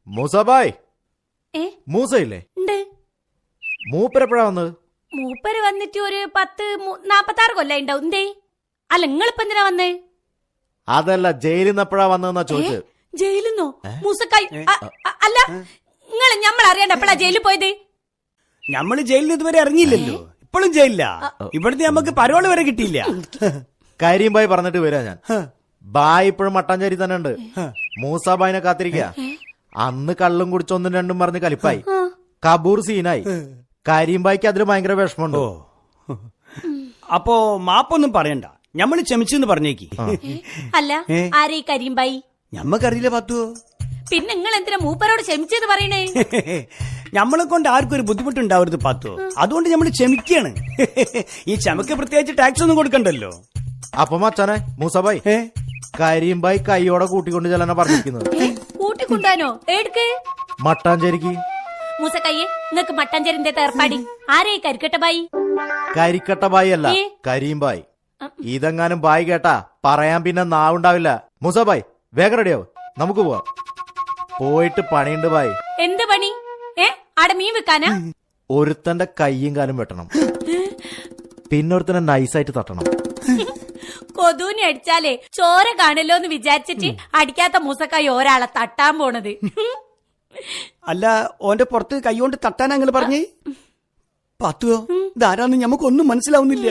മൂസബായ്, മൂസയില്ലേ? മൂപ്പരെപ്പോഴാ വന്നത്? മൂപ്പര് വന്നിട്ട് ഒരു 10-46 കൊല്ലം ഉണ്ടാവും. എന്തേ? അല്ല, നിങ്ങളിപ്പോ എന്തിനാ വന്നേ? അതല്ല, ജയിലിൽ നിന്ന് എപ്പോഴാ വന്നതെന്നാ ചോദിച്ചത്. ജയിലിന്നോ? മൂസക്കായി അല്ല, നിങ്ങൾ ഞമ്മൾ അറിയാണ്ട് എപ്പോഴാ ജയിലിൽ പോയത്? ഞമ്മള് ജയിലിൽ ഇതുവരെ ഇറങ്ങിയില്ലല്ലോ. ഇപ്പോഴും ജയിലില്ല. ഇവിടുത്തെ നമുക്ക് പരോള് വരെ കിട്ടിയില്ല. കരീം ബായ് പറഞ്ഞിട്ട് വരാ ഞാൻ. ബായ് ഇപ്പോഴും മട്ടാഞ്ചേരി തന്നെ ഉണ്ട്. മൂസാബായിനെ കാത്തിരിക്കുക. അന്ന് കള്ളും കുടിച്ചൊന്നും രണ്ടും പറഞ്ഞ് കലിപ്പായി. കബൂർ സീനായി. കരീം ബായ്ക്ക് അതിൽ ഭയങ്കര വിഷമമുണ്ടോ? അപ്പോ മാപ്പൊന്നും പറയണ്ട, ഞമ്മള് ക്ഷമിച്ചെന്ന് പറഞ്ഞേക്ക്. അല്ല, ആരേ കരീംബായി? ഞമ്മക്കറിയില്ല പത്തുവോ. പിന്നെ നിങ്ങൾ എന്തിനാ മൂപ്പരോട് ക്ഷമിച്ചത് പറയണേ? ഞമ്മളെ കൊണ്ട് ആർക്കും ഒരു ബുദ്ധിമുട്ടുണ്ടാവരുത് പത്തോ, അതുകൊണ്ട് ഞമ്മള് ക്ഷമിക്കാണ്. ഈ ക്ഷമക്ക് പ്രത്യേകിച്ച് ടാക്സ് ഒന്നും കൊടുക്കണ്ടല്ലോ. അപ്പൊ മച്ചാനെ മൂസബായ്, കരീം ബായ് കൈയോടെ കൂട്ടിക്കൊണ്ട് ചെല്ലാനാ പറഞ്ഞിരിക്കുന്നത്. കൂട്ടിക്കൊണ്ടാനോ? ഏടുക്ക്? മട്ടാഞ്ചേരിക്ക്. മൂസക്കയ്യെ, നിങ്ങക്ക് മട്ടാഞ്ചേരിന്റെ ഏർപ്പാടി. ആരേ കരിക്കട്ട ബായി? കരിക്കട്ട ബായി അല്ല, കരീം ബായ്. ഇതെങ്ങാനും ബായ് കേട്ടാ പറയാൻ പിന്നെ നാവുണ്ടാവില്ല. മൂസബായ്, വേഗം റെഡിയാവും, നമുക്ക് പോവാം. പോയിട്ട് പണിയുണ്ട് ബായ്. എന്ത് പണി? ആടെ മീൻ വെക്കാനാ? ഒരുത്തന്റെ കയ്യും കാലും വെട്ടണം, പിന്നൊരുത്തനെ നൈസായിട്ട് തട്ടണം. കൊതൂനി അടിച്ചാലേ ചോര കാണല്ലോ എന്ന് വിചാരിച്ചിട്ട് അടിക്കാത്ത മൂസക്കായി ഒരാളെ തട്ടാൻ പോണത്. അല്ല, ഓന്റെ പുറത്ത് കൈകൊണ്ട് തട്ടാൻ അങ്ങനെ പറഞ്ഞേ പത്തുവോ? ഇതാരാന്ന് ഞമ്മക്കൊന്നും മനസ്സിലാവുന്നില്ല.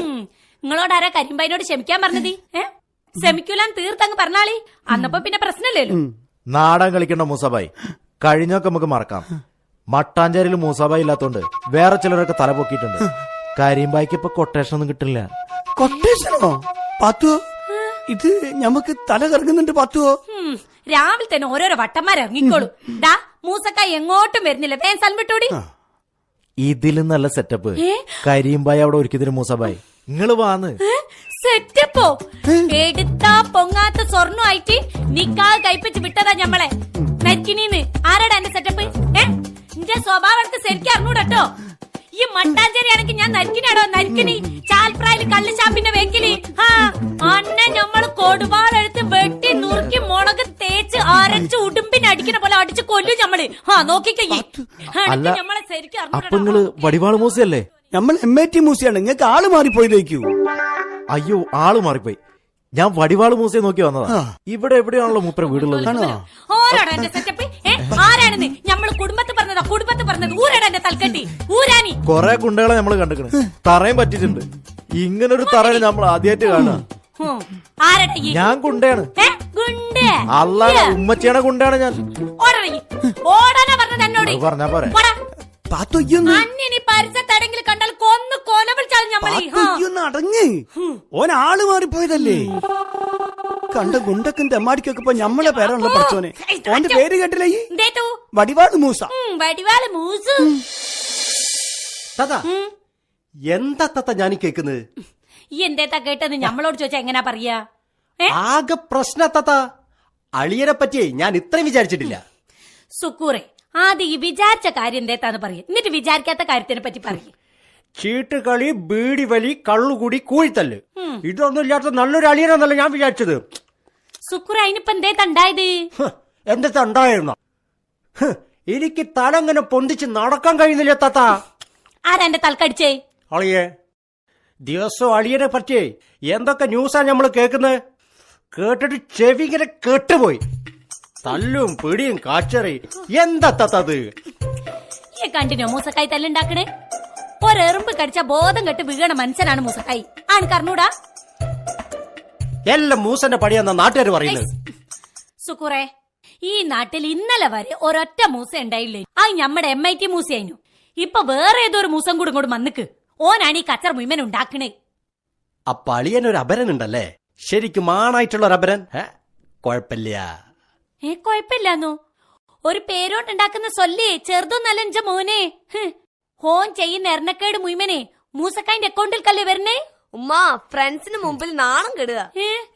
നിങ്ങളോട് ആരാ കരിമ്പായിനോട് ക്ഷമിക്കാൻ പറഞ്ഞത്? ക്ഷമിക്കൂലാന്ന് തീർത്തങ്ങ് പറഞ്ഞാളി, അന്നപ്പോ പിന്നെ പ്രശ്നമില്ലല്ലോ. നാടൻ കളിക്കണ്ട മൂസബായ്, കഴിഞ്ഞൊക്കെ നമുക്ക് മറക്കാം. മട്ടാഞ്ചേരിയിൽ മൂസബായ് ഇല്ലാത്തോണ്ട് വേറെ ചിലരൊക്കെ തല പൊക്കിയിട്ടുണ്ട്. കരീംബായ്ക്ക് ഇപ്പൊ കൊട്ടേഷൻ ഒന്നും കിട്ടില്ല. കൊട്ടേഷനോ പത്തുവോ? ഇത് ഞമ്മക്ക് തല കറങ്ങുന്നുണ്ട് പത്തുവോ. രാവിലെ തന്നെ ഓരോരോ വട്ടന്മാരിറങ്ങിക്കോളൂ. ഡാ, മൂസക്കായി എങ്ങോട്ടും വരുന്നില്ല, വേഗം സ്ഥലം വിട്ടോടി. ഇതിലും നല്ല സെറ്റപ്പ് കരീംബായ് അവിടെ ഒരുക്കിയതിന് മൂസബായ്. നിങ്ങള് വാന്ന്. സെറ്റപ്പോ? എടുത്താ പൊങ്ങാത്ത സ്വർണ്ണമായിട്ട് നിക്കാഹ് കഴിപ്പിച്ച് വിട്ടതാ ഞമ്മളെ. നരിക്കിനീന്ന് ആരാടാ എന്റെ സെറ്റപ്പ്? എന്റെ സ്വഭാവം ശരിക്കും അറിഞ്ഞൂടട്ടോ. ഈ മട്ടാഞ്ചേരി ആണെങ്കിൽ ഞാൻ നരിക്കിനാടോ? നരിക്കിനി ചാൽപ്രായില് കള്ള് ഷാപ്പിന്റെ വെക്കില് അന്നെ ഞമ്മള് കൊടുവാളെടുത്ത് വെട്ടി നുറുക്കി മുളക് തേച്ച് അരച്ച് ഉടുമ്പിന് അടിക്കുന്ന പോലെ അടിച്ച് കൊല്ലും ഞമ്മള്. നോക്കിക്കേ, ഞമ്മളെ ശരിക്കും അപ്പൊ നിങ്ങള് വടിവാള് മൂസയല്ലേ? നമ്മൾ MAT മൂസയാണ്. നിങ്ങൾക്ക് ആള് മാറിപ്പോയതേക്കൂ. അയ്യോ, ആള് മാറിപ്പോയി. ഞാൻ വടിവാള് മൂസയെ നോക്കി വന്നതാ. ഇവിടെ എവിടെയാണല്ലോ മൂപ്പര വീടുള്ളത്. ഓരാടാ എന്റെ സെറ്റപ്പ്? ആരാണെന്ന് ഞമ്മള് കുടുംബത്ത് പറഞ്ഞതാ, കുടുംബത്ത് പറഞ്ഞത്. ഊരാടാ എന്റെ തൽക്കട്ടി, ഊരാനി. കൊറേ കുണ്ടകളെ നമ്മള് കണ്ടിക്കണ്, തറയും പറ്റിട്ടുണ്ട്. ഇങ്ങനൊരു തറയിൽ നമ്മൾ ആദ്യമായിട്ട് കാണാ. ഞാൻ കുണ്ടയാണ്. അല്ലാതെ ഉമ്മച്ചിയുടെ കുണ്ടയാണ് ഞാൻ. ഓടാനാ പറഞ്ഞത് എന്നോട്? പറഞ്ഞാ പോരെ. പരിസരത്തെങ്കിലും കണ്ടാൽ കൊന്നു കൊല വിളിച്ചാലും അടങ്ങ്. ഓനാള് മാറിപ്പോയതല്ലേ? കണ്ട ഗുണ്ടക്കും തെമ്മാടിക്കൊക്കെ ഇപ്പൊ ഞമ്മളെ പേരാണല്ലോ പഠിച്ചോനെ. ഓന്റെ പേര് കേട്ടില്ലേ? വടിവാള് മൂസ. വടിവാള് മൂസ. എന്താ തത്ത ഞാൻ കേക്കുന്നത്? ഈ എന്തേത്താ കേട്ടത് ഞമ്മളോട് ചോദിച്ചാ എങ്ങനാ പറയാ? ആകെ പ്രശ്ന തത്ത. അളിയനെ പറ്റിയേ ഞാൻ ഇത്രയും വിചാരിച്ചിട്ടില്ല. സുക്കൂറെ, ആദ്യം ഈ വിചാരിച്ച കാര്യം എന്തേത്താന്ന് പറയും, എന്നിട്ട് വിചാരിക്കാത്ത കാര്യത്തിനെ പറ്റി പറയും. ചീട്ടുകളി, ബീഡി വലി, കള്ളുകൂടി, കൂഴിത്തല്ല്, ഇതൊന്നും ഇല്ലാത്ത നല്ലൊരു അളിയനാന്നല്ല ഞാൻ വിചാരിച്ചത്. സുക്കൂറെ, അതിനിപ്പോ എന്തേത്താ ഉണ്ടായത്? എന്താ ഉണ്ടായിരുന്ന? എനിക്ക് തലങ്ങനെ പൊന്തിച്ച് നടക്കാൻ കഴിയുന്നില്ല താത്ത. ആരാ എന്റെ തലക്കടിച്ചേ? അളിയെ, ദിവസവും അളിയനെ പറ്റിയേ എന്തൊക്കെ ന്യൂസാ നമ്മള് കേക്കുന്നത്. കേട്ടിട്ട് ചെവി ഇങ്ങനെ കേട്ടുപോയി. തല്ലും പിടിയും കാച്ചറി. എന്താ തത്തത്? ഈ കണ്ടിന്യൂ മൂസക്കായി തല്ലുണ്ടാക്കണേ? ഒരെറുമ്പ് കടിച്ച ബോധം കെട്ട് വീഴണ മനുഷ്യനാണ് മൂസക്കായി. ആണ് കർണൂടാ? എല്ലാം മൂസന്റെ പടിയെന്ന നാട്ടുകാർ പറയുന്നത്. സുക്കൂറെ, ഈ നാട്ടിൽ ഇന്നലെ വരെ ഒരൊറ്റ മൂസ ഉണ്ടായില്ലേ? അത് ഞമ്മടെ MIT മൂസയായിരുന്നു. ഇപ്പൊ വേറെ ഏതൊരു മൂസം കൂടെ ഇങ്ങോട്ട് വന്നിക്ക്. ഓനാണ് ഈ കച്ചർ മുഴുവൻ ഉണ്ടാക്കണേ. അപ്പൊ അളിയനൊരു അപരൻ ഉണ്ടല്ലേ? ശരിക്കും ആണായിട്ടുള്ള ഒരു അപരൻ? കൊഴപ്പില്ല. കൊഴപ്പില്ലാന്നോ? ഒരു പേരോണ്ടുണ്ടാക്കുന്ന സൊല്ലേ ചെറുതൊന്നല്ല എന്റെ മോനെ. ഹോൻ ചെയ്യുന്ന എറണക്കേട് മുഴുവനെ മൂസക്കായിന്റെ അക്കൗണ്ടിൽ കല്ലേ വരണേ. ഉമ്മ, ഫ്രണ്ട്സിന് മുമ്പിൽ നാണം കെടുക.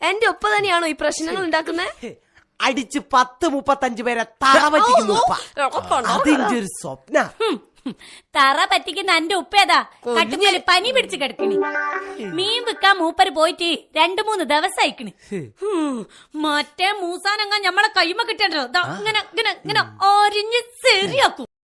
എന്റെ ഒപ്പ തന്നെയാണോ ഈ പ്രശ്നങ്ങൾ ഉണ്ടാക്കുന്നത്? അടിച്ച് 10-35 പേരെ തറ പറ്റിക്കുന്നു. അതിന്റെ ഒരു സ്വപ്ന. തറ പറ്റിക്കുന്ന എന്റെ ഉപ്പേതാ കട്ടുമേല് പനി പിടിച്ച് കിടക്കണ്. മീൻ വിൽക്കാൻ മൂപ്പര് പോയിട്ട് 2-3 ദിവസം അയക്കണ്. മറ്റേ മൂസാനങ്ങ ഞമ്മളെ കൈമ കിട്ടണ്ടോ ഇങ്ങനെ ഇങ്ങനെ ഇങ്ങനെ ഒരിഞ്ഞ് ശരിയാക്കും.